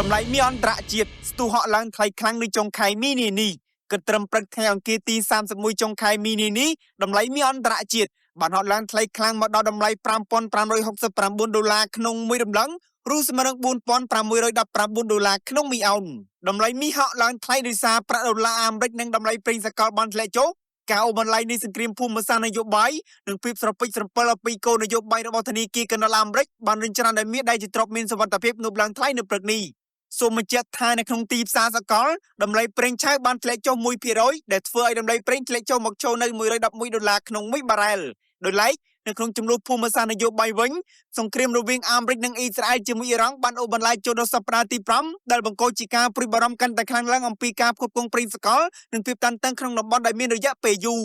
តម្លៃមានអន្តរជាតិស្ទុះហក់ឡើងថ្លៃខ្លាំងនៅចុងខែមីនានេះគិតត្រឹមព្រឹកថ្ងៃអង្គារទី31ចុងខែមីនានេះតម្លៃមានអន្តរជាតិបានហក់ឡើងថ្លៃខ្លាំងមកដល់តម្លៃ$5,569ក្នុងមួយរំលឹងឬស្មើនឹង$4,619ក្នុងមួយអោនតម្លៃមីហក់ឡើងថ្លៃដោយសារប្រាក់ដុល្លារអាមេរិកនិងតម្លៃប្រេងសកលបានធ្លាក់ចុះការអូសបន្លាយនៃសង្គ្រាមភូមិសាស្ត្រនយោបាយនិងភាពស្រពេចស្រពិលពីគោលនយោបាយរបស់ធនាគារកណ្ដាលអាមេរិកបានរិញច្រានដែលមានដែលជាទ្រព្យមានសុវត្ថិភាពនៅឡើងថ្លៃនៅព្រឹកនេះសូមបញ្ជាក់ថានៅក្នុងទីផ្សារសកលតម្លៃប្រេងឆៅបានធ្លាក់ចុះ 1% ដែលធ្វើឲ្យតម្លៃប្រេងធ្លាក់ចុះមកចូលនៅ$111ក្នុង1បារ៉ែលដោយឡែកនៅក្នុងចំនួនភូមិសាស្ត្រនយោបាយវិញសង្គ្រាមរវាងអាមេរិកនិងអ៊ីស្រាអែលជាមួយអ៊ីរ៉ង់បានអូសបន្លាយចូលដល់សប្តាហ៍ទី5ដែលបង្កជាការព្រួយបារម្ភកាន់តែខ្លាំងឡើងអំពីការផ្គត់ផ្គង់ប្រេងសកលនិងភាពតានតឹងក្នុងតំបន់ដែលមានរយៈពេលយូរ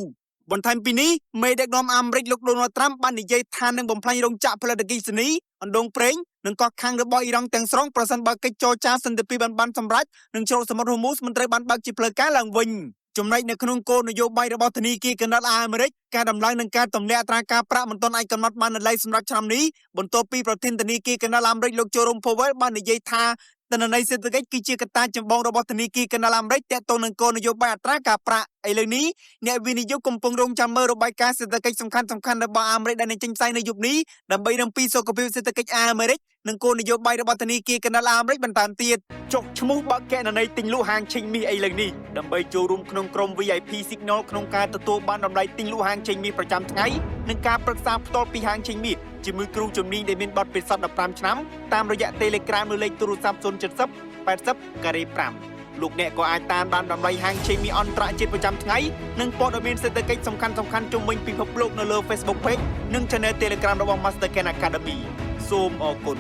បន្ថែមពីនេះមេដឹកនាំអាមេរិកលោកដូណាល់ត្រាំបាននិយាយថានឹងបំផ្លាញរោងចក្រផលិតអគ្គិសនីអណ្ដូងប្រេងនិងកោះខាងរបស់អ៊ីរ៉ង់ទាំងស្រុងប្រសិនបើកិច្ចចរចាសន្តិភាពបានសម្រេចនិងច្រកសមុទ្រហូមូសមិនត្រូវបានបើកជាផ្លូវការឡើងវិញចំណែកនៅក្នុងគោលនយោបាយរបស់ធនាគារកណ្ដាលអាមេរិកការដំឡើងនឹងការទម្លាក់អត្រាការប្រាក់មិនទាន់អាចកំណត់បាននៅឡើយសម្រាប់ឆ្នាំនេះបន្ទាប់ពីប្រធានធនាគារកណ្ដាលអាមេរិកលោកជូរ៉ូម ផូវែលបាននិយាយថាទិន្នន័យសេដ្ឋកិច្ចគឺជាកត្តាចម្បងរបស់ធនាគារកណ្ដាលអាមេរិកទាក់ទងនឹងគោលនយោបាយអត្រាការប្រាក់ឥឡូវនេះអ្នកវិនិយោគកំពុងរងចាំមើលរបាយការណ៍សេដ្ឋកិច្ចសំខាន់ៗរបស់អាមេរិកដែលនឹងចេញផ្សាយនៅយប់នេះដើម្បីរំពីសុខភាពសេដ្ឋកិច្ចអាមេរិកនិងគោលនយោបាយរបស់ធនាគារកណ្ដាលអាមេរិកបន្តទៀតចុះឈ្មោះបើកគណនីទិញលក់ហាងឆេងមាសឥឡូវនេះដើម្បីចូលរួមក្នុងក្រុម VIP Signal ក្នុងការទទួលបានតម្លៃទិញលក់ហាងឆេងមាសប្រចាំថ្ងៃនិងការប្រឹក្សាផ្ទាល់ពីហាងឆេងមាសជាមួយគ្រូជំនាញដែលមានបទពិសោធន៍15ឆ្នាំតាមរយៈ Telegram ឬលេខទូរស័ព្ទ070 80 5លោកអ្នកក៏អាចតាមដានតម្លៃហាងឆេងមាសអន្តរជាតិប្រចាំថ្ងៃនិងព័ត៌មានសេដ្ឋកិច្ចសំខាន់ៗជុំវិញពិភពលោកនៅលើ Facebook Page និង Channel Telegram របស់ Master Ken Academy សូមអរគុណ